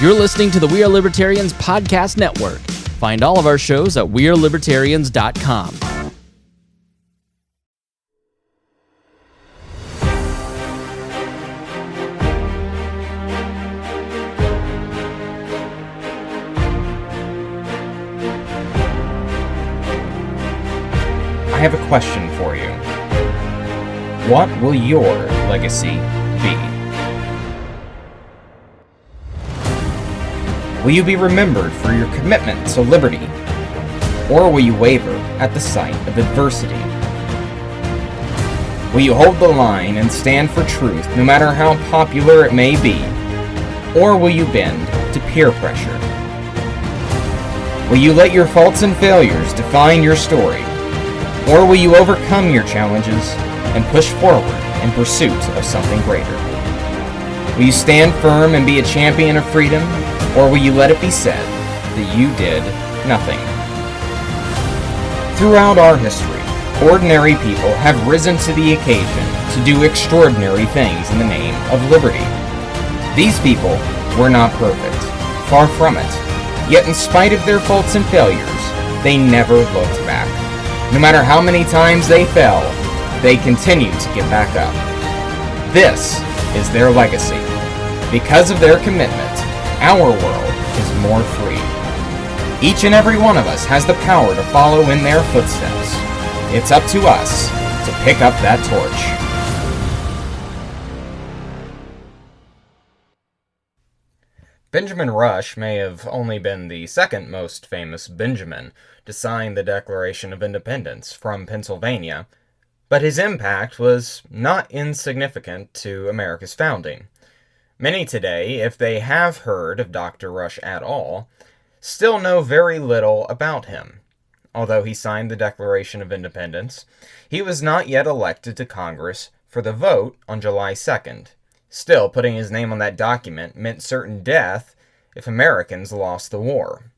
You're listening to the We Are Libertarians podcast network. Find all of our shows at wearelibertarians.com. I have a question for you. What will your legacy be? Will you be remembered for your commitment to liberty, or will you waver at the sight of adversity? Will you hold the line and stand for truth no matter how popular it may be, or will you bend to peer pressure? Will you let your faults and failures define your story, or will you overcome your challenges and push forward in pursuit of something greater? Will you stand firm and be a champion of freedom, or will you let it be said that you did nothing? Throughout our history, ordinary people have risen to the occasion to do extraordinary things in the name of liberty. These people were not perfect, far from it. Yet in spite of their faults and failures, they never looked back. No matter how many times they fell, they continued to get back up. This is their legacy. Because of their commitment, our world is more free. Each and every one of us has the power to follow in their footsteps. It's up to us to pick up that torch. Benjamin Rush may have only been the second most famous Benjamin to sign the Declaration of Independence from Pennsylvania, but his impact was not insignificant to America's founding. Many today, if they have heard of Dr. Rush at all, still know very little about him. Although he signed the Declaration of Independence, he was not yet elected to Congress for the vote on July 2nd. Still, putting his name on that document meant certain death if Americans lost the war.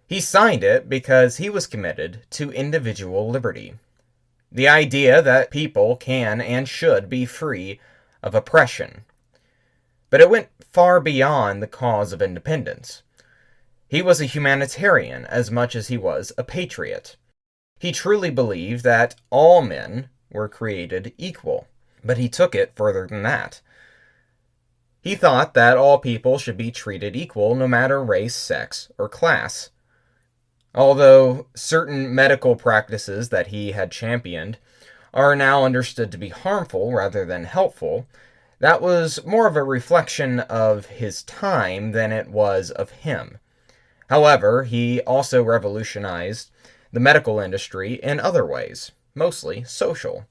He signed it because he was committed to individual liberty. The idea that people can and should be free of oppression. But it went far beyond the cause of independence. He was a humanitarian as much as he was a patriot. He truly believed that all men were created equal, but he took it further than that. He thought that all people should be treated equal no matter race, sex, or class. Although certain medical practices that he had championed are now understood to be harmful rather than helpful, that was more of a reflection of his time than it was of him. However, he also revolutionized the medical industry in other ways, mostly social.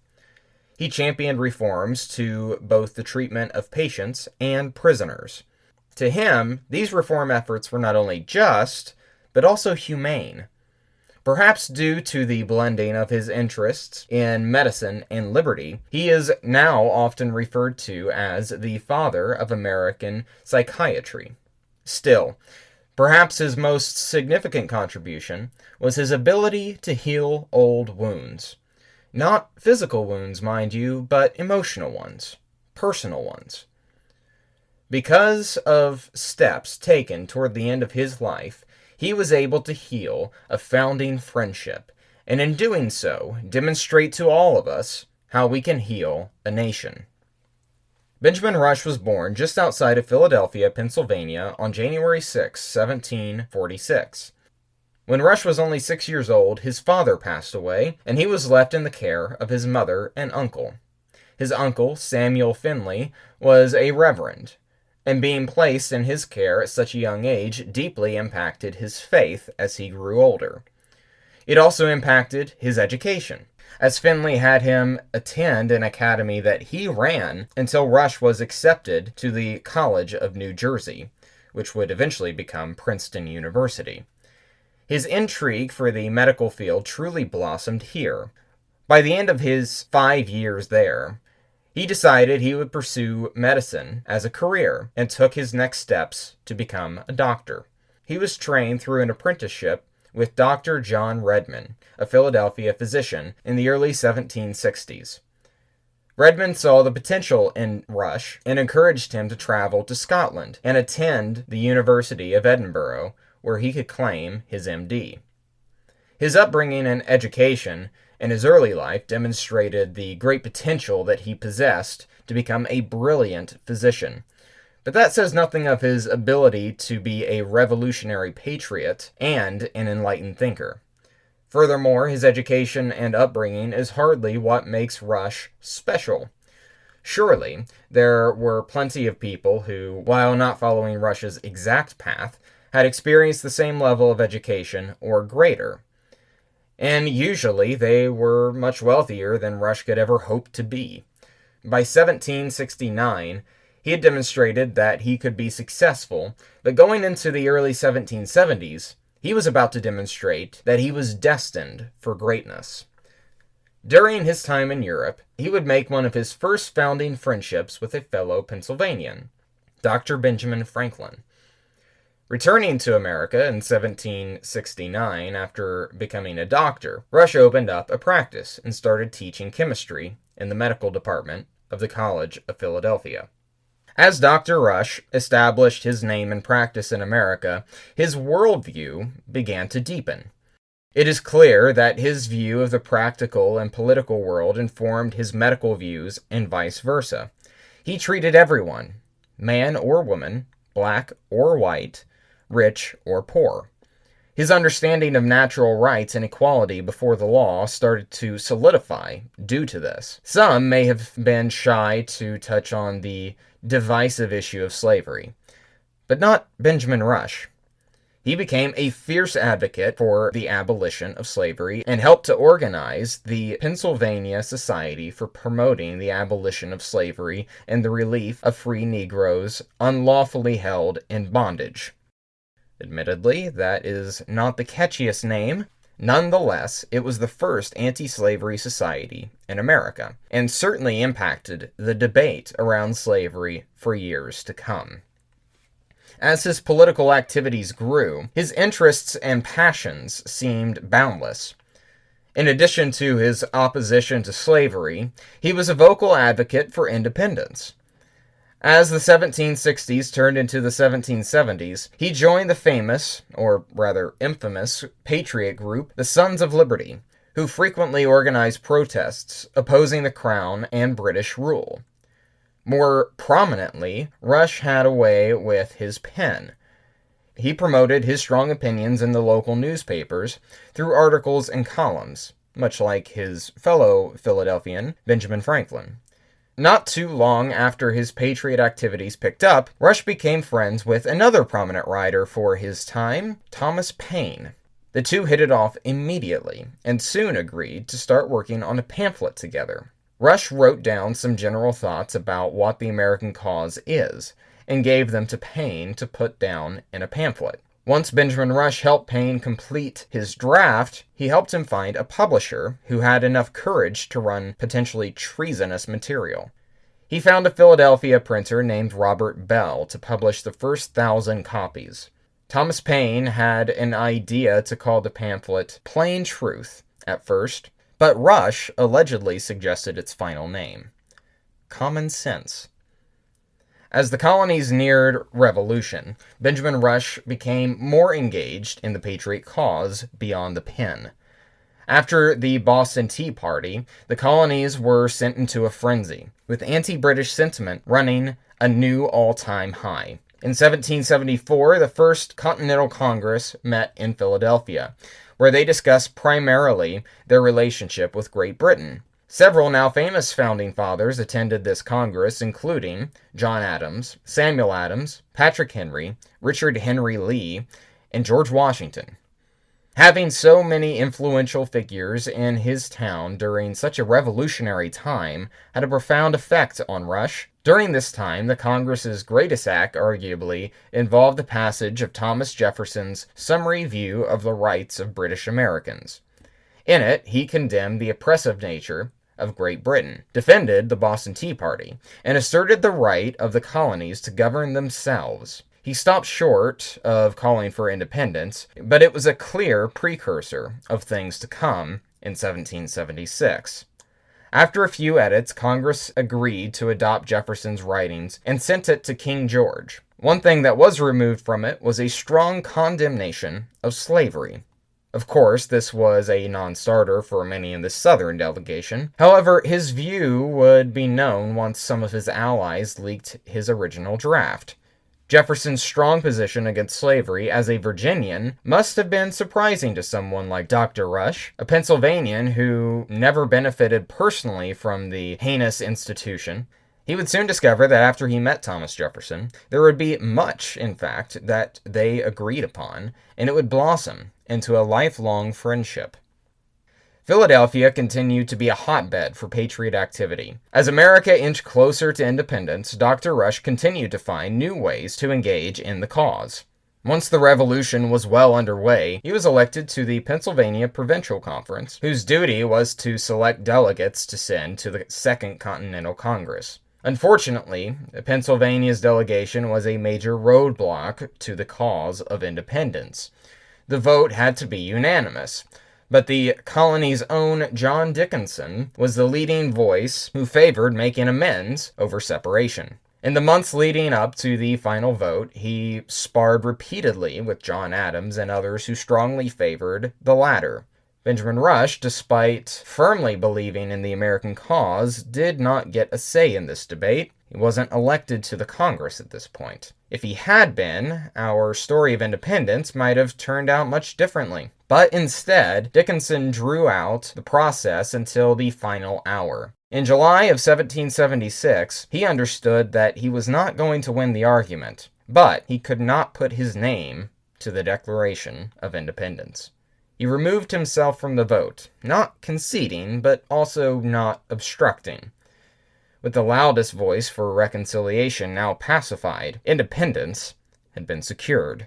He championed reforms to both the treatment of patients and prisoners. To him, these reform efforts were not only just, but also humane. Perhaps due to the blending of his interests in medicine and liberty, he is now often referred to as the father of American psychiatry. Still, perhaps his most significant contribution was his ability to heal old wounds. Not physical wounds, mind you, but emotional ones, personal ones. Because of steps taken toward the end of his life, he was able to heal a founding friendship, and in doing so, demonstrate to all of us how we can heal a nation. Benjamin Rush was born just outside of Philadelphia, Pennsylvania, on January 6, 1746. When Rush was only 6 years old, his father passed away, and he was left in the care of his mother and uncle. His uncle, Samuel Finley, was a reverend, and being placed in his care at such a young age deeply impacted his faith as he grew older. It also impacted his education, as Finley had him attend an academy that he ran until Rush was accepted to the College of New Jersey, which would eventually become Princeton University. His intrigue for the medical field truly blossomed here. By the end of his 5 years there, he decided he would pursue medicine as a career and took his next steps to become a doctor. He was trained through an apprenticeship with Dr. John Redman, a Philadelphia physician, in the early 1760s. Redmond saw the potential in Rush and encouraged him to travel to Scotland and attend the University of Edinburgh, where he could claim his MD. His upbringing and education in his early life demonstrated the great potential that he possessed to become a brilliant physician. But that says nothing of his ability to be a revolutionary patriot and an enlightened thinker. Furthermore, his education and upbringing is hardly what makes Rush special. Surely, there were plenty of people who, while not following Rush's exact path, had experienced the same level of education or greater. And usually they were much wealthier than Rush could ever hope to be. By 1769, he had demonstrated that he could be successful, but going into the early 1770s, he was about to demonstrate that he was destined for greatness. During his time in Europe, he would make one of his first founding friendships with a fellow Pennsylvanian, Dr. Benjamin Franklin. Returning to America in 1769 after becoming a doctor, Rush opened up a practice and started teaching chemistry in the medical department of the College of Philadelphia. As Dr. Rush established his name and practice in America, his worldview began to deepen. It is clear that his view of the practical and political world informed his medical views and vice versa. He treated everyone, man or woman, black or white, rich or poor. His understanding of natural rights and equality before the law started to solidify due to this. Some may have been shy to touch on the divisive issue of slavery, but not Benjamin Rush. He became a fierce advocate for the abolition of slavery and helped to organize the Pennsylvania Society for promoting the abolition of slavery and the relief of free Negroes unlawfully held in bondage. Admittedly, that is not the catchiest name. Nonetheless, it was the first anti-slavery society in America, and certainly impacted the debate around slavery for years to come. As his political activities grew, his interests and passions seemed boundless. In addition to his opposition to slavery, he was a vocal advocate for independence. As the 1760s turned into the 1770s, he joined the famous, or rather infamous, patriot group, the Sons of Liberty, who frequently organized protests opposing the Crown and British rule. More prominently, Rush had a way with his pen. He promoted his strong opinions in the local newspapers through articles and columns, much like his fellow Philadelphian, Benjamin Franklin. Not too long after his patriot activities picked up, Rush became friends with another prominent writer for his time, Thomas Paine. The two hit it off immediately, and soon agreed to start working on a pamphlet together. Rush wrote down some general thoughts about what the American cause is, and gave them to Paine to put down in a pamphlet. Once Benjamin Rush helped Paine complete his draft, he helped him find a publisher who had enough courage to run potentially treasonous material. He found a Philadelphia printer named Robert Bell to publish the first 1,000 copies. Thomas Paine had an idea to call the pamphlet Plain Truth at first, but Rush allegedly suggested its final name, Common Sense. As the colonies neared revolution, Benjamin Rush became more engaged in the patriot cause beyond the pen. After the Boston Tea Party, the colonies were sent into a frenzy, with anti-British sentiment running a new all-time high. In 1774, the First Continental Congress met in Philadelphia, where they discussed primarily their relationship with Great Britain. Several now famous founding fathers attended this Congress, including John Adams, Samuel Adams, Patrick Henry, Richard Henry Lee, and George Washington. Having so many influential figures in his town during such a revolutionary time had a profound effect on Rush. During this time, the Congress's greatest act, arguably, involved the passage of Thomas Jefferson's Summary View of the Rights of British Americans. In it, he condemned the oppressive nature of Great Britain, defended the Boston Tea Party, and asserted the right of the colonies to govern themselves. He stopped short of calling for independence, but it was a clear precursor of things to come in 1776. After a few edits, Congress agreed to adopt Jefferson's writings and sent it to King George. One thing that was removed from it was a strong condemnation of slavery. Of course, this was a non-starter for many in the Southern delegation. However, his view would be known once some of his allies leaked his original draft. Jefferson's strong position against slavery as a Virginian must have been surprising to someone like Dr. Rush, a Pennsylvanian who never benefited personally from the heinous institution. He would soon discover that after he met Thomas Jefferson, there would be much, in fact, that they agreed upon, and it would blossom into a lifelong friendship. Philadelphia continued to be a hotbed for patriot activity. As America inched closer to independence, Dr. Rush continued to find new ways to engage in the cause. Once the revolution was well underway, he was elected to the Pennsylvania Provincial Conference, whose duty was to select delegates to send to the Second Continental Congress. Unfortunately, Pennsylvania's delegation was a major roadblock to the cause of independence. The vote had to be unanimous, but the colony's own John Dickinson was the leading voice who favored making amends over separation. In the months leading up to the final vote, he sparred repeatedly with John Adams and others who strongly favored the latter. Benjamin Rush, despite firmly believing in the American cause, did not get a say in this debate. He wasn't elected to the Congress at this point. If he had been, our story of independence might have turned out much differently. But instead, Dickinson drew out the process until the final hour. In July of 1776, he understood that he was not going to win the argument, but he could not put his name to the Declaration of Independence. He removed himself from the vote, not conceding, but also not obstructing. With the loudest voice for reconciliation now pacified, independence had been secured.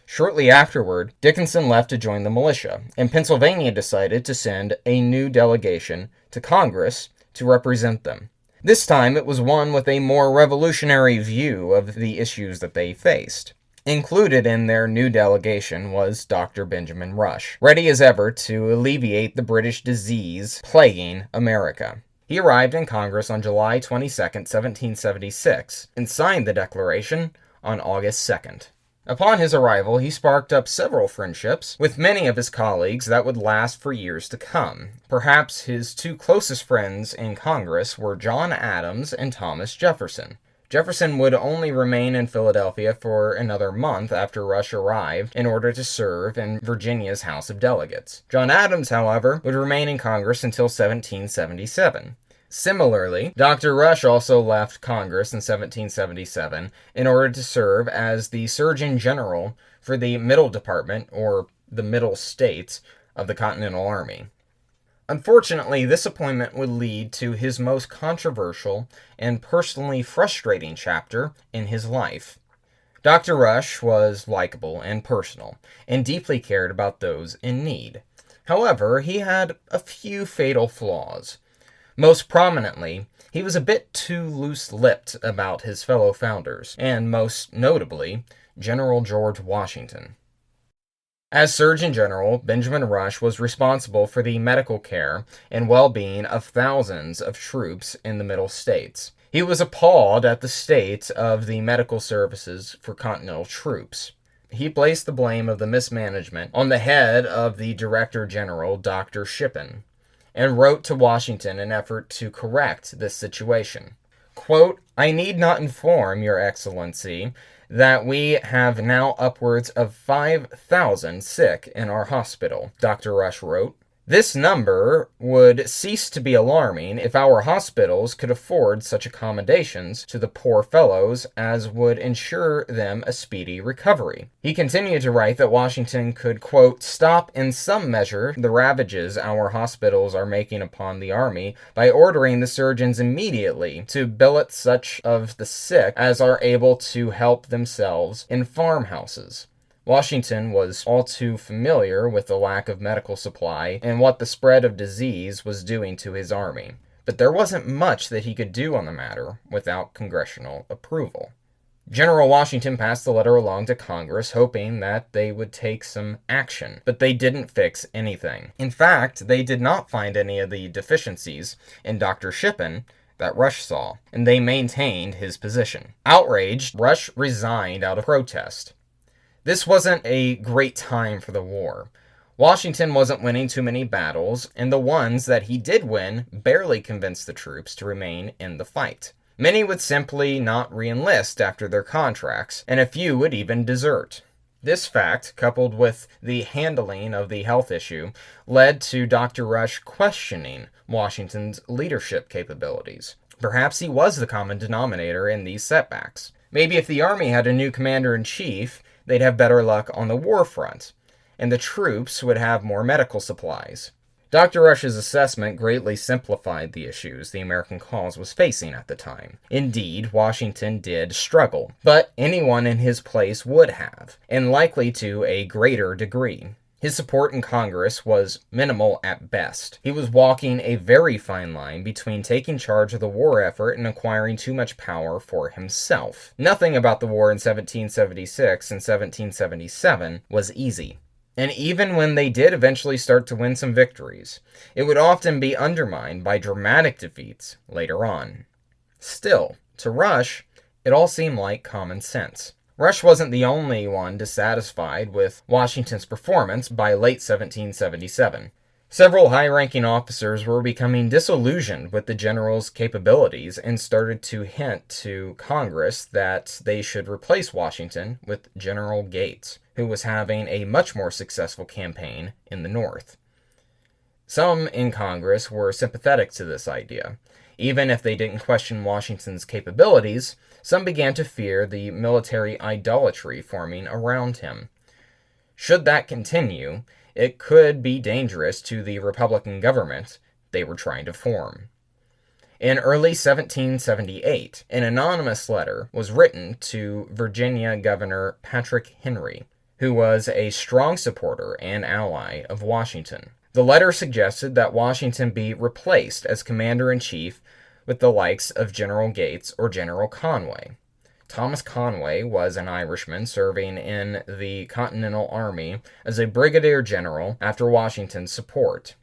Shortly afterward, Dickinson left to join the militia, and Pennsylvania decided to send a new delegation to Congress to represent them. This time it was one with a more revolutionary view of the issues that they faced. Included in their new delegation was Dr. Benjamin Rush, ready as ever to alleviate the British disease plaguing America. He arrived in Congress on July 22, 1776, and signed the Declaration on August 2nd. Upon his arrival, he sparked up several friendships with many of his colleagues that would last for years to come. Perhaps his two closest friends in Congress were John Adams and Thomas Jefferson. Jefferson would only remain in Philadelphia for another month after Rush arrived in order to serve in Virginia's House of Delegates. John Adams, however, would remain in Congress until 1777. Similarly, Dr. Rush also left Congress in 1777 in order to serve as the Surgeon General for the Middle Department, or the Middle States, of the Continental Army. Unfortunately, this appointment would lead to his most controversial and personally frustrating chapter in his life. Dr. Rush was likable and personal, and deeply cared about those in need. However, he had a few fatal flaws. Most prominently, he was a bit too loose-lipped about his fellow founders, and most notably, General George Washington. As Surgeon General, Benjamin Rush was responsible for the medical care and well-being of thousands of troops in the Middle States. He was appalled at the state of the medical services for Continental troops. He placed the blame of the mismanagement on the head of the Director General, Dr. Shippen, and wrote to Washington in an effort to correct this situation. Quote, "I need not inform Your Excellency that we have now upwards of 5,000 sick in our hospital," Dr. Rush wrote. "This number would cease to be alarming if our hospitals could afford such accommodations to the poor fellows as would ensure them a speedy recovery." He continued to write that Washington could, quote, "stop in some measure the ravages our hospitals are making upon the army by ordering the surgeons immediately to billet such of the sick as are able to help themselves in farmhouses." Washington was all too familiar with the lack of medical supply and what the spread of disease was doing to his army, but there wasn't much that he could do on the matter without congressional approval. General Washington passed the letter along to Congress, hoping that they would take some action, but they didn't fix anything. In fact, they did not find any of the deficiencies in Dr. Shippen that Rush saw, and they maintained his position. Outraged, Rush resigned out of protest. This wasn't a great time for the war. Washington wasn't winning too many battles, and the ones that he did win barely convinced the troops to remain in the fight. Many would simply not re-enlist after their contracts, and a few would even desert. This fact, coupled with the handling of the health issue, led to Dr. Rush questioning Washington's leadership capabilities. Perhaps he was the common denominator in these setbacks. Maybe if the army had a new commander-in-chief, they'd have better luck on the war front, and the troops would have more medical supplies. Dr. Rush's assessment greatly simplified the issues the American cause was facing at the time. Indeed, Washington did struggle, but anyone in his place would have, and likely to a greater degree. His support in Congress was minimal at best. He was walking a very fine line between taking charge of the war effort and acquiring too much power for himself. Nothing about the war in 1776 and 1777 was easy. And even when they did eventually start to win some victories, it would often be undermined by dramatic defeats later on. Still, to Rush, it all seemed like common sense. Rush wasn't the only one dissatisfied with Washington's performance by late 1777. Several high-ranking officers were becoming disillusioned with the general's capabilities and started to hint to Congress that they should replace Washington with General Gates, who was having a much more successful campaign in the North. Some in Congress were sympathetic to this idea. Even if they didn't question Washington's capabilities, some began to fear the military idolatry forming around him. Should that continue, it could be dangerous to the Republican government they were trying to form. In early 1778, an anonymous letter was written to Virginia Governor Patrick Henry, who was a strong supporter and ally of Washington. The letter suggested that Washington be replaced as commander-in-chief with the likes of General Gates or General Conway. Thomas Conway was an Irishman serving in the Continental Army as a brigadier general after Washington's support.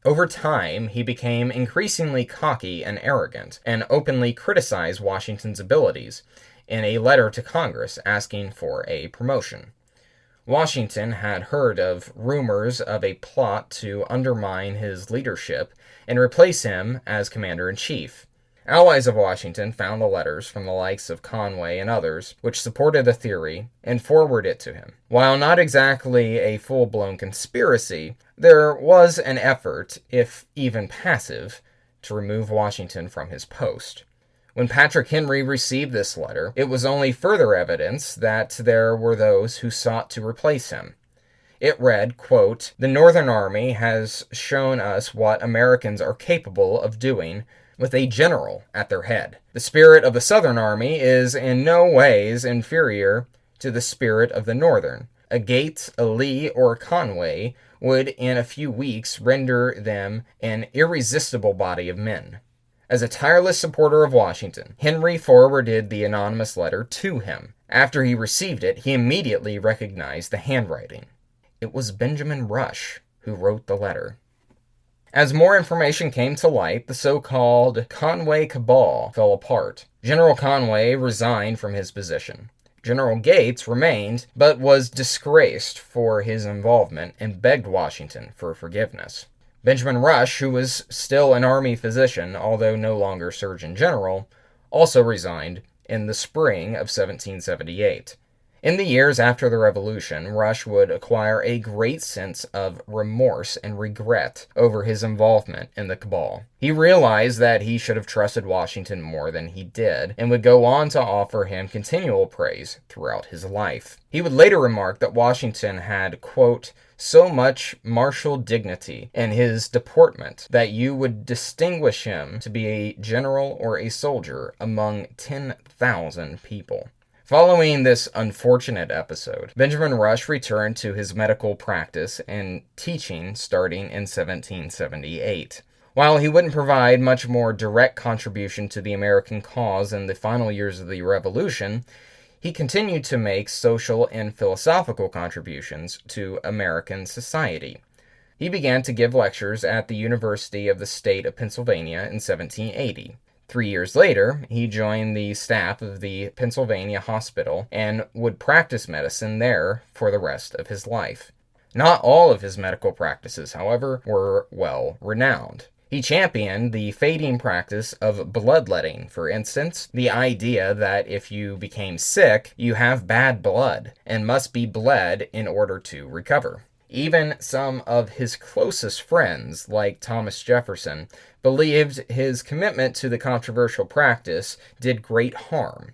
Over time, he became increasingly cocky and arrogant, and openly criticized Washington's abilities in a letter to Congress asking for a promotion. Washington had heard of rumors of a plot to undermine his leadership and replace him as commander-in-chief. Allies of Washington found the letters from the likes of Conway and others, which supported the theory, and forwarded it to him. While not exactly a full-blown conspiracy, there was an effort, if even passive, to remove Washington from his post. When Patrick Henry received this letter, it was only further evidence that there were those who sought to replace him. It read, quote, "The Northern Army has shown us what Americans are capable of doing with a general at their head. The spirit of the Southern Army is in no ways inferior to the spirit of the Northern. A Gates, a Lee, or a Conway would in a few weeks render them an irresistible body of men." As a tireless supporter of Washington, Henry forwarded the anonymous letter to him. After he received it, he immediately recognized the handwriting. It was Benjamin Rush who wrote the letter. As more information came to light, the so-called Conway cabal fell apart. General Conway resigned from his position. General Gates remained, but was disgraced for his involvement and begged Washington for forgiveness. Benjamin Rush, who was still an army physician, although no longer Surgeon General, also resigned in the spring of 1778. In the years after the Revolution, Rush would acquire a great sense of remorse and regret over his involvement in the cabal. He realized that he should have trusted Washington more than he did, and would go on to offer him continual praise throughout his life. He would later remark that Washington had, quote, "so much martial dignity in his deportment that you would distinguish him to be a general or a soldier among 10,000 people." Following this unfortunate episode, Benjamin Rush returned to his medical practice and teaching starting in 1778. While he wouldn't provide much more direct contribution to the American cause in the final years of the Revolution, He continued to make social and philosophical contributions to American society. He began to give lectures at the University of the State of Pennsylvania in 1780. 3 years later, he joined the staff of the Pennsylvania Hospital and would practice medicine there for the rest of his life. Not all of his medical practices, however, were well renowned. He championed the fading practice of bloodletting, for instance, the idea that if you became sick, you have bad blood and must be bled in order to recover. Even some of his closest friends, like Thomas Jefferson, believed his commitment to the controversial practice did great harm.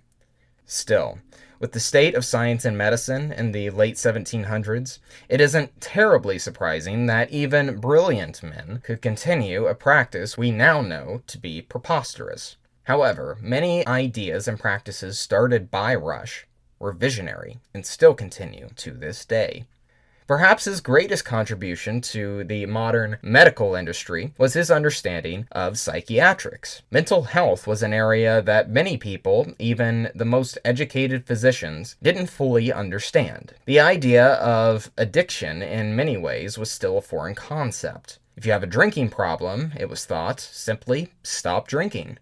Still, with the state of science and medicine in the late 1700s, it isn't terribly surprising that even brilliant men could continue a practice we now know to be preposterous. However, many ideas and practices started by Rush were visionary and still continue to this day. Perhaps his greatest contribution to the modern medical industry was his understanding of psychiatrics. Mental health was an area that many people, even the most educated physicians, didn't fully understand. The idea of addiction in many ways was still a foreign concept. If you have a drinking problem, it was thought, simply stop drinking.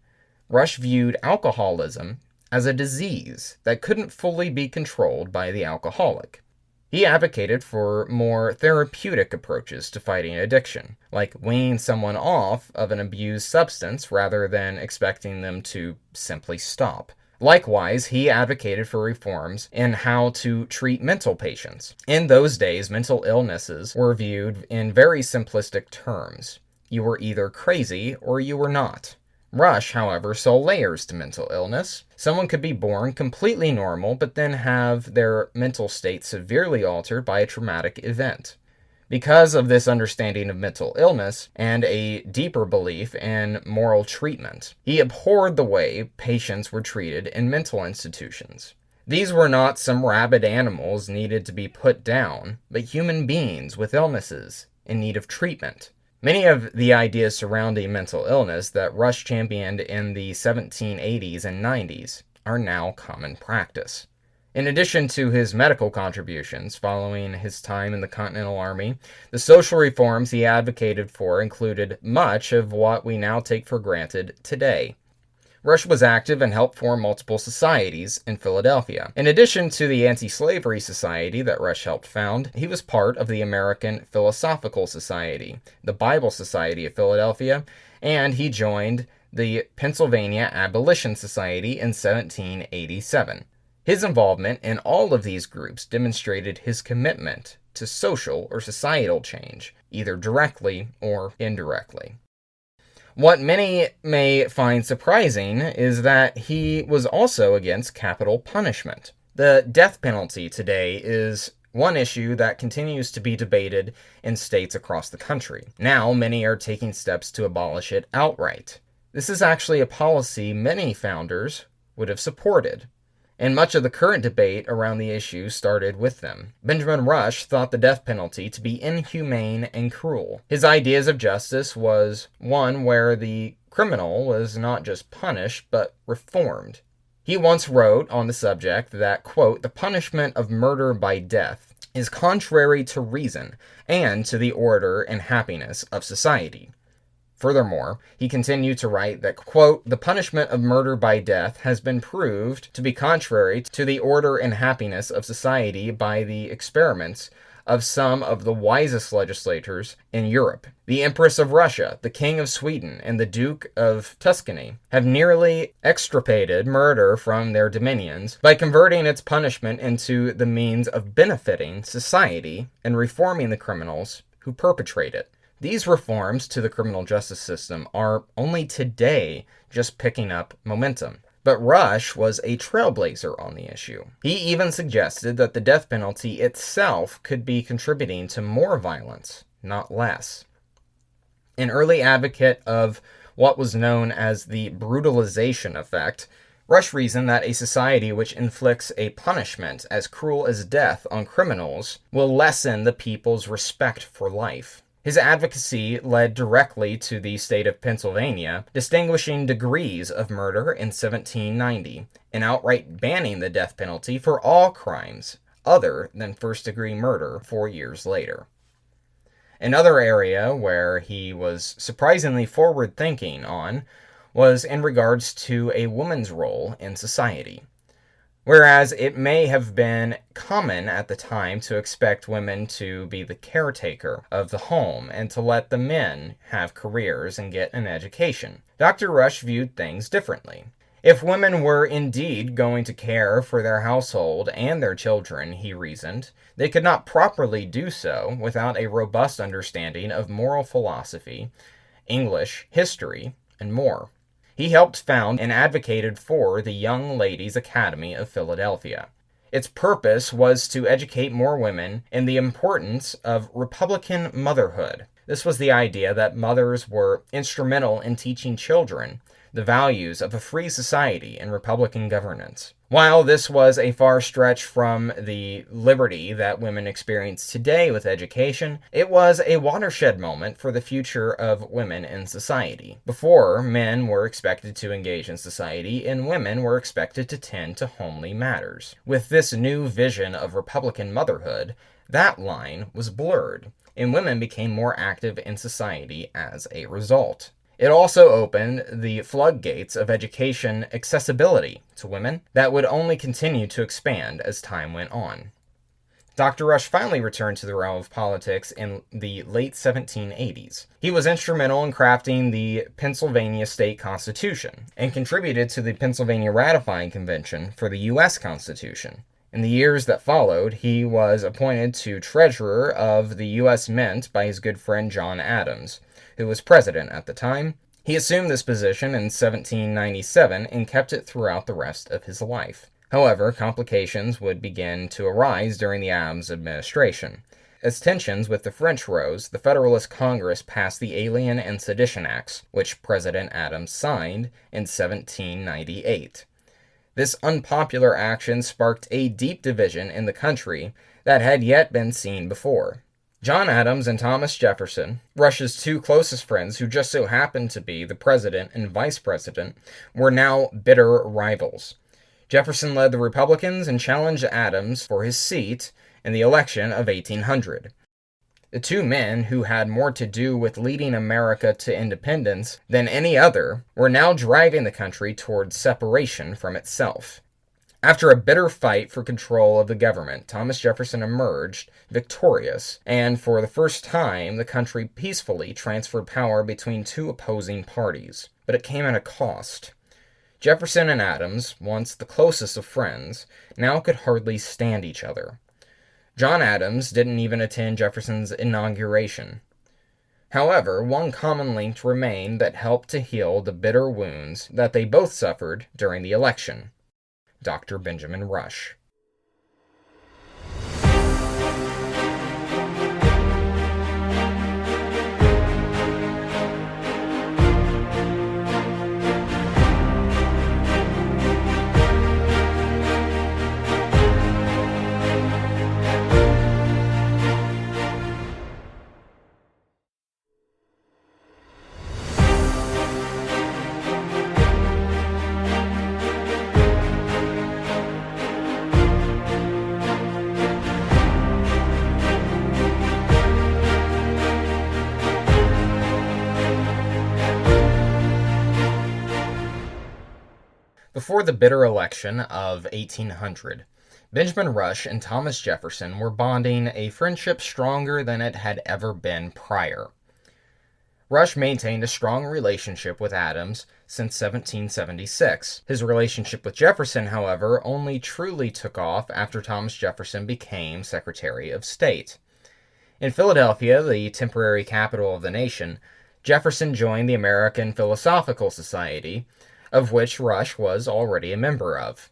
Rush viewed alcoholism as a disease that couldn't fully be controlled by the alcoholic. He advocated for more therapeutic approaches to fighting addiction, like weaning someone off of an abused substance rather than expecting them to simply stop. Likewise, he advocated for reforms in how to treat mental patients. In those days, mental illnesses were viewed in very simplistic terms. You were either crazy or you were not. Rush, however, saw layers to mental illness. Someone could be born completely normal, but then have their mental state severely altered by a traumatic event. Because of this understanding of mental illness and a deeper belief in moral treatment, he abhorred the way patients were treated in mental institutions. These were not some rabid animals needed to be put down, but human beings with illnesses in need of treatment. Many of the ideas surrounding mental illness that Rush championed in the 1780s and 90s are now common practice. In addition to his medical contributions following his time in the Continental Army, the social reforms he advocated for included much of what we now take for granted today. Rush was active and helped form multiple societies in Philadelphia. In addition to the Anti-Slavery Society that Rush helped found, he was part of the American Philosophical Society, the Bible Society of Philadelphia, and he joined the Pennsylvania Abolition Society in 1787. His involvement in all of these groups demonstrated his commitment to social or societal change, either directly or indirectly. What many may find surprising is that he was also against capital punishment. The death penalty today is one issue that continues to be debated in states across the country. Now, many are taking steps to abolish it outright. This is actually a policy many founders would have supported, and much of the current debate around the issue started with them. Benjamin Rush thought the death penalty to be inhumane and cruel. His ideas of justice was one where the criminal was not just punished, but reformed. He once wrote on the subject that, quote, "the punishment of murder by death is contrary to reason and to the order and happiness of society." Furthermore, he continued to write that, quote, "the punishment of murder by death has been proved to be contrary to the order and happiness of society by the experiments of some of the wisest legislators in Europe. The Empress of Russia, the King of Sweden, and the Duke of Tuscany have nearly extirpated murder from their dominions by converting its punishment into the means of benefiting society and reforming the criminals who perpetrate it. These reforms to the criminal justice system are only today just picking up momentum. But Rush was a trailblazer on the issue. He even suggested that the death penalty itself could be contributing to more violence, not less. An early advocate of what was known as the brutalization effect, Rush reasoned that a society which inflicts a punishment as cruel as death on criminals will lessen the people's respect for life. His advocacy led directly to the state of Pennsylvania distinguishing degrees of murder in 1790 and outright banning the death penalty for all crimes other than first-degree murder 4 years later. Another area where he was surprisingly forward-thinking on was in regards to a woman's role in society. Whereas it may have been common at the time to expect women to be the caretaker of the home and to let the men have careers and get an education, Dr. Rush viewed things differently. If women were indeed going to care for their household and their children, he reasoned, they could not properly do so without a robust understanding of moral philosophy, English, history, and more. He helped found and advocated for the Young Ladies Academy of Philadelphia. Its purpose was to educate more women in the importance of Republican motherhood. This was the idea that mothers were instrumental in teaching children the values of a free society and Republican governance. While this was a far stretch from the liberty that women experience today with education, it was a watershed moment for the future of women in society. Before, men were expected to engage in society, and women were expected to tend to homely matters. With this new vision of Republican motherhood, that line was blurred, and women became more active in society as a result. It also opened the floodgates of education accessibility to women that would only continue to expand as time went on. Dr. Rush finally returned to the realm of politics in the late 1780s. He was instrumental in crafting the Pennsylvania State Constitution and contributed to the Pennsylvania Ratifying Convention for the U.S. Constitution. In the years that followed, he was appointed to Treasurer of the U.S. Mint by his good friend John Adams, who was president at the time. He assumed this position in 1797 and kept it throughout the rest of his life. However, complications would begin to arise during the Adams administration. As tensions with the French rose, the Federalist Congress passed the Alien and Sedition Acts, which President Adams signed in 1798. This unpopular action sparked a deep division in the country that had yet been seen before. John Adams and Thomas Jefferson, Rush's two closest friends who just so happened to be the president and vice president, were now bitter rivals. Jefferson led the Republicans and challenged Adams for his seat in the election of 1800. The two men, who had more to do with leading America to independence than any other, were now driving the country towards separation from itself. After a bitter fight for control of the government, Thomas Jefferson emerged victorious, and for the first time, the country peacefully transferred power between two opposing parties. But it came at a cost. Jefferson and Adams, once the closest of friends, now could hardly stand each other. John Adams didn't even attend Jefferson's inauguration. However, one common link remained that helped to heal the bitter wounds that they both suffered during the election: Dr. Benjamin Rush. Before the bitter election of 1800, Benjamin Rush and Thomas Jefferson were bonding a friendship stronger than it had ever been prior. Rush maintained a strong relationship with Adams since 1776. His relationship with Jefferson, however, only truly took off after Thomas Jefferson became Secretary of State. In Philadelphia, the temporary capital of the nation, Jefferson joined the American Philosophical Society, of which Rush was already a member of.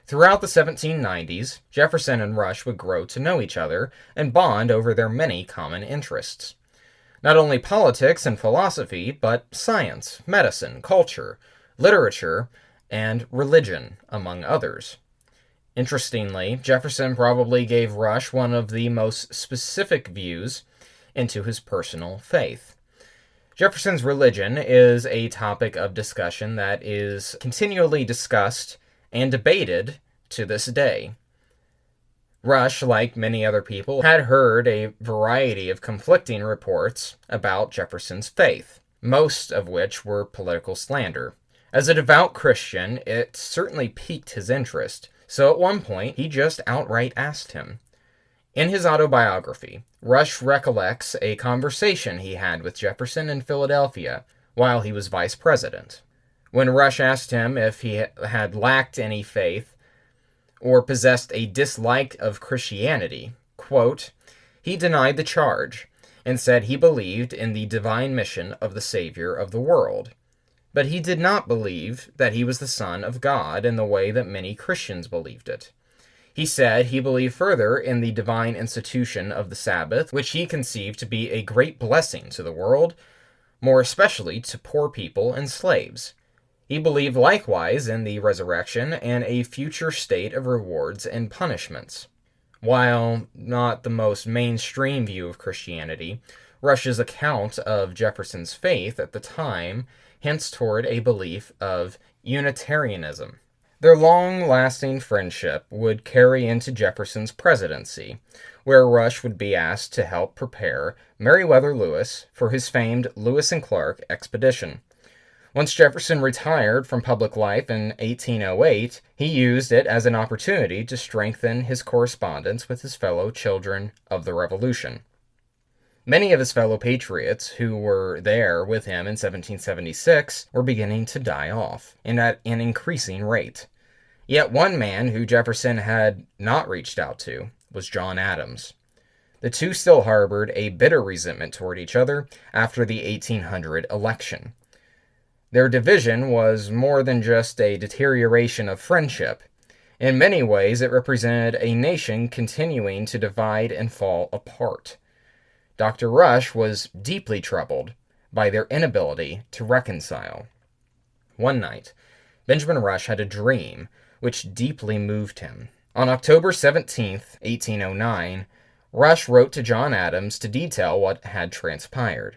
Throughout the 1790s, Jefferson and Rush would grow to know each other and bond over their many common interests. Not only politics and philosophy, but science, medicine, culture, literature, and religion, among others. Interestingly, Jefferson probably gave Rush one of the most specific views into his personal faith. Jefferson's religion is a topic of discussion that is continually discussed and debated to this day. Rush, like many other people, had heard a variety of conflicting reports about Jefferson's faith, most of which were political slander. As a devout Christian, it certainly piqued his interest, so at one point he just outright asked him. In his autobiography, Rush recollects a conversation he had with Jefferson in Philadelphia while he was vice president. When Rush asked him if he had lacked any faith or possessed a dislike of Christianity, quote, he denied the charge and said he believed in the divine mission of the Savior of the world. But he did not believe that he was the Son of God in the way that many Christians believed it. He said he believed further in the divine institution of the Sabbath, which he conceived to be a great blessing to the world, more especially to poor people and slaves. He believed likewise in the resurrection and a future state of rewards and punishments. While not the most mainstream view of Christianity, Rush's account of Jefferson's faith at the time hints toward a belief of Unitarianism. Their long-lasting friendship would carry into Jefferson's presidency, where Rush would be asked to help prepare Meriwether Lewis for his famed Lewis and Clark expedition. Once Jefferson retired from public life in 1808, he used it as an opportunity to strengthen his correspondence with his fellow children of the Revolution. Many of his fellow patriots who were there with him in 1776 were beginning to die off, and at an increasing rate. Yet one man who Jefferson had not reached out to was John Adams. The two still harbored a bitter resentment toward each other after the 1800 election. Their division was more than just a deterioration of friendship. In many ways, it represented a nation continuing to divide and fall apart. Dr. Rush was deeply troubled by their inability to reconcile. One night, Benjamin Rush had a dream which deeply moved him. On October 17, 1809, Rush wrote to John Adams to detail what had transpired.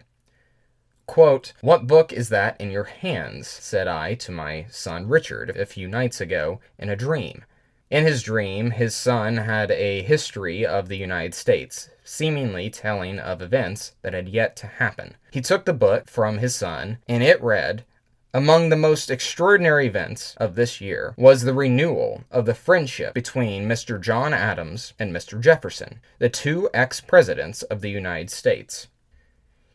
Quote, "What book is that in your hands?" said I to my son Richard a few nights ago in a dream. In his dream, his son had a history of the United States, seemingly telling of events that had yet to happen. He took the book from his son, and it read, "Among the most extraordinary events of this year was the renewal of the friendship between Mr. John Adams and Mr. Jefferson, the two ex-presidents of the United States."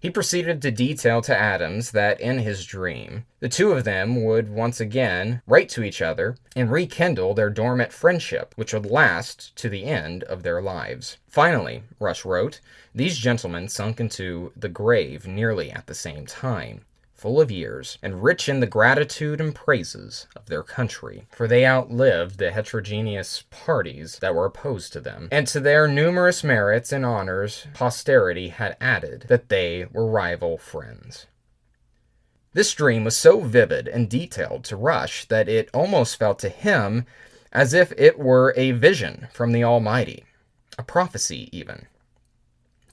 He proceeded to detail to Adams that in his dream, the two of them would once again write to each other and rekindle their dormant friendship, which would last to the end of their lives. Finally, Rush wrote, these gentlemen sunk into the grave nearly at the same time, full of years, and rich in the gratitude and praises of their country, for they outlived the heterogeneous parties that were opposed to them, and to their numerous merits and honors posterity had added that they were rival friends. This dream was so vivid and detailed to Rush that it almost felt to him as if it were a vision from the Almighty, a prophecy even.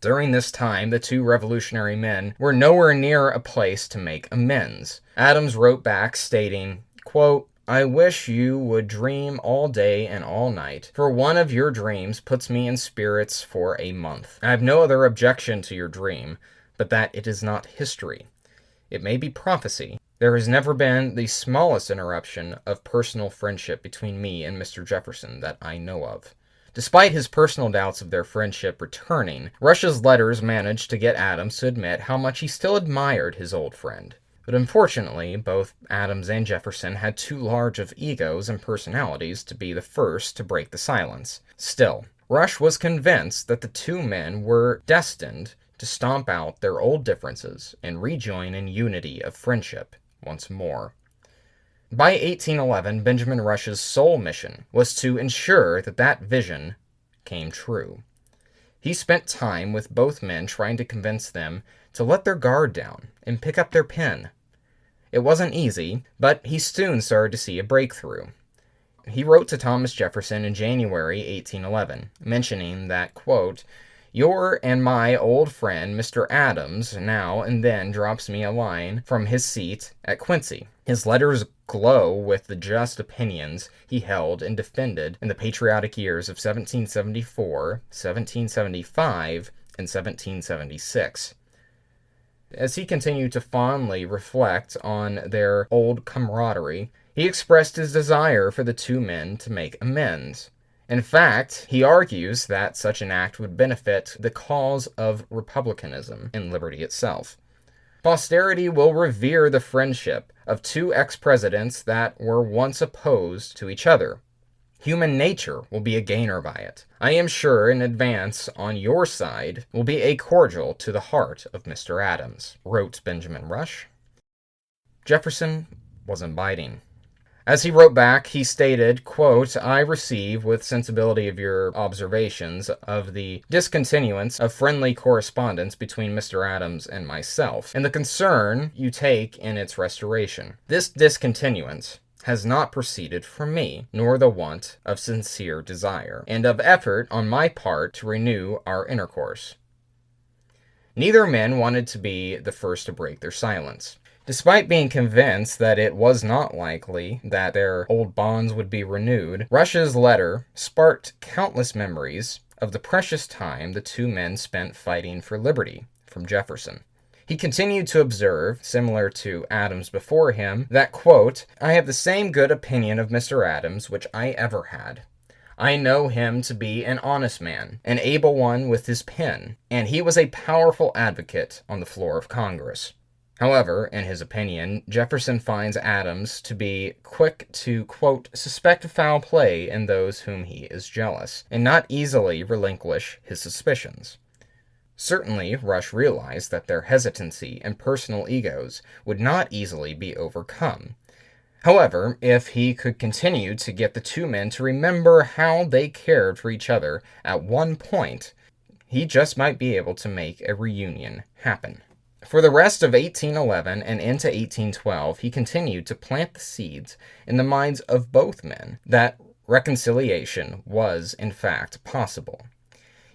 During this time, the two revolutionary men were nowhere near a place to make amends. Adams wrote back stating, quote, "I wish you would dream all day and all night, for one of your dreams puts me in spirits for a month. I have no other objection to your dream, but that it is not history. It may be prophecy. There has never been the smallest interruption of personal friendship between me and Mr. Jefferson that I know of." Despite his personal doubts of their friendship returning, Rush's letters managed to get Adams to admit how much he still admired his old friend. But unfortunately, both Adams and Jefferson had too large of egos and personalities to be the first to break the silence. Still, Rush was convinced that the two men were destined to stomp out their old differences and rejoin in unity of friendship once more. By 1811, Benjamin Rush's sole mission was to ensure that that vision came true. He spent time with both men trying to convince them to let their guard down and pick up their pen. It wasn't easy, but he soon started to see a breakthrough. He wrote to Thomas Jefferson in January 1811, mentioning that, quote, Your and my old friend, Mr. Adams, now and then drops me a line from his seat at Quincy. His letters glow with the just opinions he held and defended in the patriotic years of 1774, 1775, and 1776. As he continued to fondly reflect on their old camaraderie, he expressed his desire for the two men to make amends. In fact, he argues that such an act would benefit the cause of republicanism and liberty itself. Posterity will revere the friendship of two ex-presidents that were once opposed to each other. Human nature will be a gainer by it. I am sure an advance on your side will be a cordial to the heart of Mr. Adams, wrote Benjamin Rush. Jefferson wasn't biting. As he wrote back, he stated, quote, I receive with sensibility of your observations of the discontinuance of friendly correspondence between Mr. Adams and myself, and the concern you take in its restoration. This discontinuance has not proceeded from me, nor the want of sincere desire, and of effort on my part to renew our intercourse. Neither men wanted to be the first to break their silence. Despite being convinced that it was not likely that their old bonds would be renewed, Rush's letter sparked countless memories of the precious time the two men spent fighting for liberty from Jefferson. He continued to observe, similar to Adams before him, that, quote, I have the same good opinion of Mr. Adams which I ever had. I know him to be an honest man, an able one with his pen, and he was a powerful advocate on the floor of Congress. However, in his opinion, Jefferson finds Adams to be quick to, quote, suspect foul play in those whom he is jealous, and not easily relinquish his suspicions. Certainly, Rush realized that their hesitancy and personal egos would not easily be overcome. However, if he could continue to get the two men to remember how they cared for each other at one point, he just might be able to make a reunion happen. For the rest of 1811 and into 1812, he continued to plant the seeds in the minds of both men that reconciliation was, in fact, possible.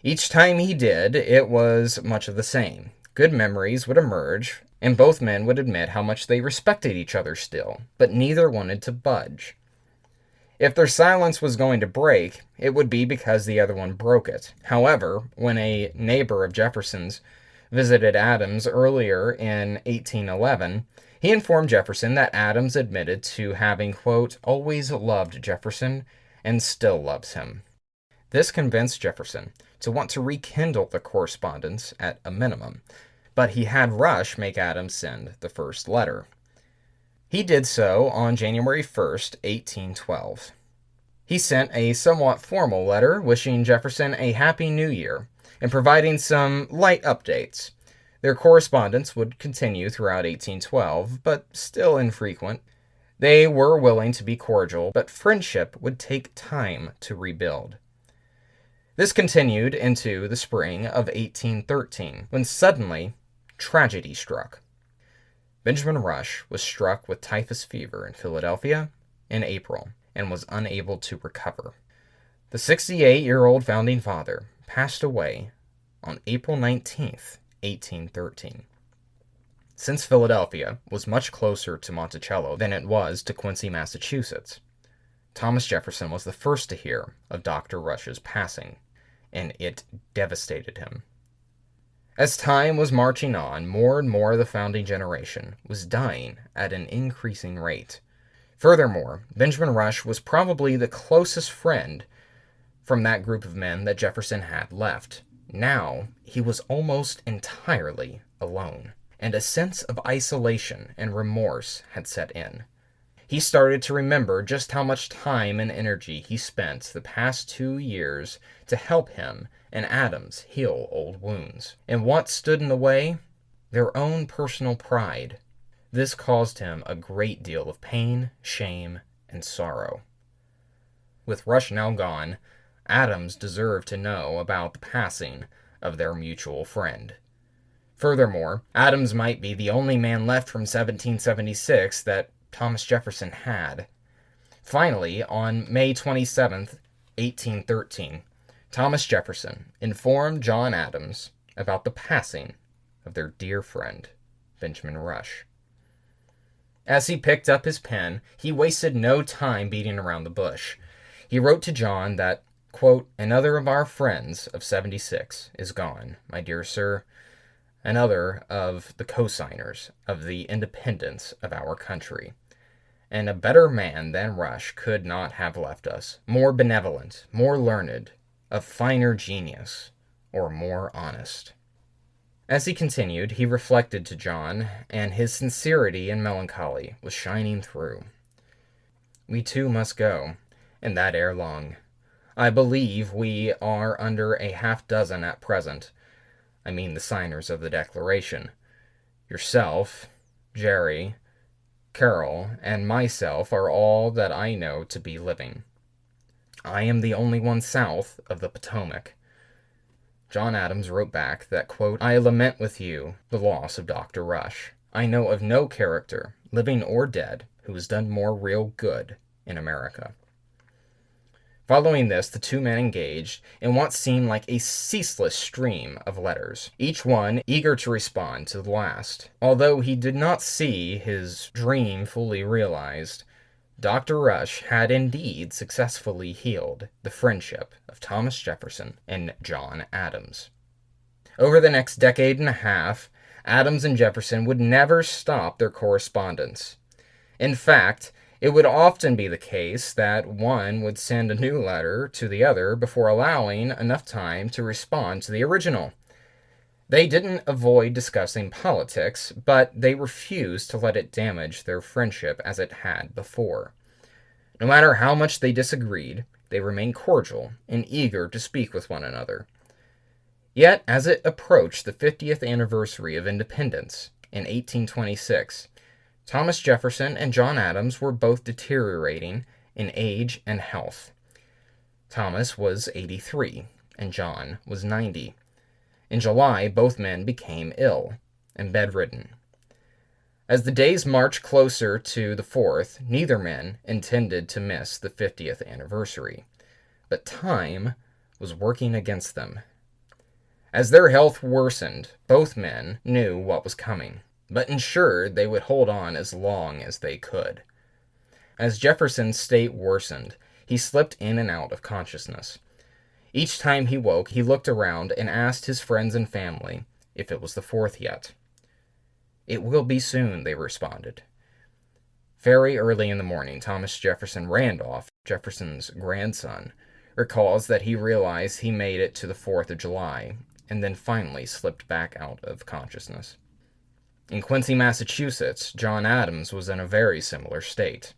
Each time he did, it was much of the same. Good memories would emerge, and both men would admit how much they respected each other still, but neither wanted to budge. If their silence was going to break, it would be because the other one broke it. However, when a neighbor of Jefferson's visited Adams earlier in 1811, he informed Jefferson that Adams admitted to having, quote, always loved Jefferson and still loves him. This convinced Jefferson to want to rekindle the correspondence at a minimum, but he had Rush make Adams send the first letter. He did so on January 1st, 1812. He sent a somewhat formal letter wishing Jefferson a happy new year and providing some light updates. Their correspondence would continue throughout 1812, but still infrequent. They were willing to be cordial, but friendship would take time to rebuild. This continued into the spring of 1813, when suddenly tragedy struck. Benjamin Rush was struck with typhus fever in Philadelphia in April and was unable to recover. The 68-year-old founding father passed away on April 19th, 1813. Since Philadelphia was much closer to Monticello than it was to Quincy, Massachusetts, Thomas Jefferson was the first to hear of Dr. Rush's passing, and it devastated him. As time was marching on, more and more of the founding generation was dying at an increasing rate. Furthermore, Benjamin Rush was probably the closest friend from that group of men that Jefferson had left. Now, he was almost entirely alone, and a sense of isolation and remorse had set in. He started to remember just how much time and energy he spent the past 2 years to help him and Adams heal old wounds. And what stood in the way? Their own personal pride. This caused him a great deal of pain, shame, and sorrow. With Rush now gone, Adams deserved to know about the passing of their mutual friend. Furthermore, Adams might be the only man left from 1776 that Thomas Jefferson had. Finally, on May 27th, 1813, Thomas Jefferson informed John Adams about the passing of their dear friend, Benjamin Rush. As he picked up his pen, he wasted no time beating around the bush. He wrote to John that, quote, "Another of our friends of 76 is gone, my dear sir, another of the co-signers of the independence of our country. And a better man than Rush could not have left us, more benevolent, more learned, of finer genius, or more honest." As he continued, he reflected to John, and his sincerity and melancholy was shining through. "We too must go, and that ere long. I believe we are under a half-dozen at present. I mean the signers of the Declaration. Yourself, Jerry, Carroll, and myself are all that I know to be living. I am the only one south of the Potomac." John Adams wrote back that, quote, "I lament with you the loss of Dr. Rush. I know of no character, living or dead, who has done more real good in America." Following this, the two men engaged in what seemed like a ceaseless stream of letters, each one eager to respond to the last. Although he did not see his dream fully realized, Dr. Rush had indeed successfully healed the friendship of Thomas Jefferson and John Adams. Over the next decade and a half, Adams and Jefferson would never stop their correspondence. In fact, it would often be the case that one would send a new letter to the other before allowing enough time to respond to the original. They didn't avoid discussing politics, but they refused to let it damage their friendship as it had before. No matter how much they disagreed, they remained cordial and eager to speak with one another. Yet, as it approached the 50th anniversary of independence in 1826, Thomas Jefferson and John Adams were both deteriorating in age and health. Thomas was 83, and John was 90. In July, both men became ill and bedridden. As the days marched closer to the 4th, neither man intended to miss the 50th anniversary, but time was working against them. As their health worsened, both men knew what was coming, but ensured they would hold on as long as they could. As Jefferson's state worsened, he slipped in and out of consciousness. Each time he woke, he looked around and asked his friends and family if it was the 4th yet. "It will be soon," they responded. Very early in the morning, Thomas Jefferson Randolph, Jefferson's grandson, recalls that he realized he made it to the 4th of July, and then finally slipped back out of consciousness. In Quincy, Massachusetts, John Adams was in a very similar state.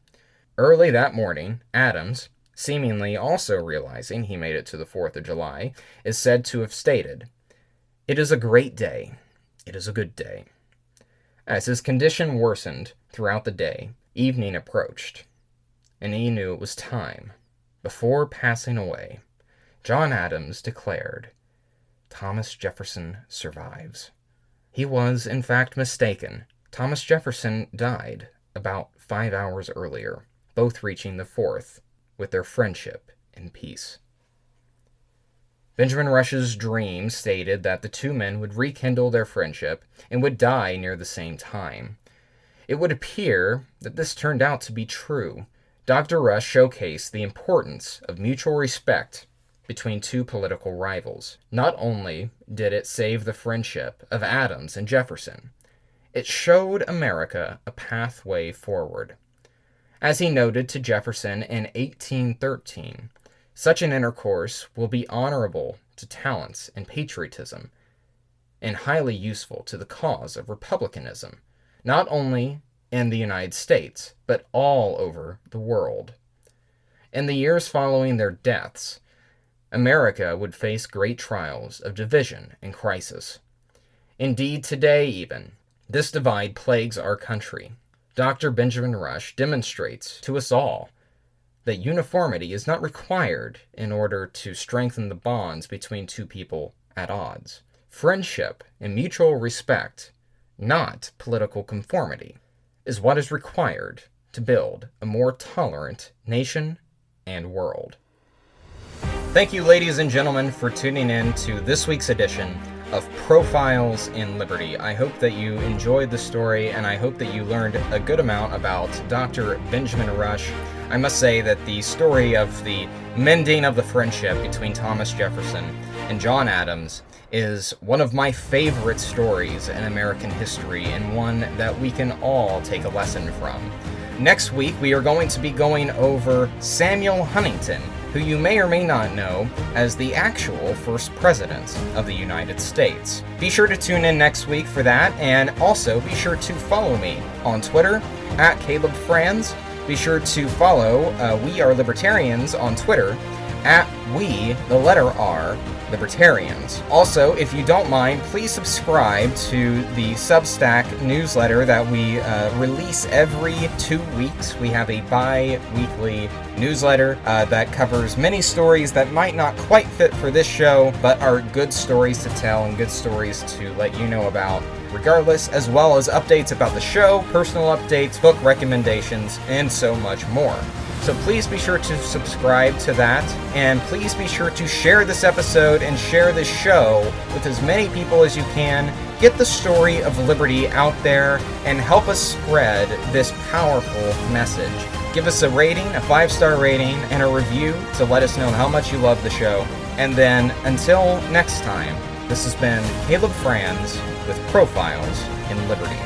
Early that morning, Adams, seemingly also realizing he made it to the 4th of July, is said to have stated, "It is a great day. It is a good day." As his condition worsened throughout the day, evening approached, and he knew it was time. Before passing away, John Adams declared, "Thomas Jefferson survives." He was, in fact, mistaken. Thomas Jefferson died about 5 hours earlier, both reaching the 4th with their friendship in peace. Benjamin Rush's dream stated that the two men would rekindle their friendship and would die near the same time. It would appear that this turned out to be true. Dr. Rush showcased the importance of mutual respect between two political rivals. Not only did it save the friendship of Adams and Jefferson, it showed America a pathway forward. As he noted to Jefferson in 1813, "Such an intercourse will be honorable to talents and patriotism, and highly useful to the cause of republicanism, not only in the United States, but all over the world." In the years following their deaths, America would face great trials of division and crisis. Indeed, today even, this divide plagues our country. Dr. Benjamin Rush demonstrates to us all that uniformity is not required in order to strengthen the bonds between two people at odds. Friendship and mutual respect, not political conformity, is what is required to build a more tolerant nation and world. Thank you, ladies and gentlemen, for tuning in to this week's edition of Profiles in Liberty. I hope that you enjoyed the story, and I hope that you learned a good amount about Dr. Benjamin Rush. I must say that the story of the mending of the friendship between Thomas Jefferson and John Adams is one of my favorite stories in American history, and one that we can all take a lesson from. Next week, we are going to be going over Samuel Huntington, who you may or may not know as the actual first president of the United States. Be sure to tune in next week for that, and also be sure to follow me on Twitter at CalebFranz. Be sure to follow We Are Libertarians on Twitter at We, the letter R, Libertarians. Also, if you don't mind, please subscribe to the Substack newsletter that we release every 2 weeks. We have a bi-weekly newsletter that covers many stories that might not quite fit for this show, but are good stories to tell and good stories to let you know about regardless, as well as updates about the show, personal updates, book recommendations, and so much more. So please be sure to subscribe to that, and please be sure to share this episode and share this show with as many people as you can. Get the story of liberty out there and help us spread this powerful message. Give us a rating, a 5-star rating, and a review to let us know how much you love the show. And then, until next time, this has been Caleb Franz with Profiles in Liberty.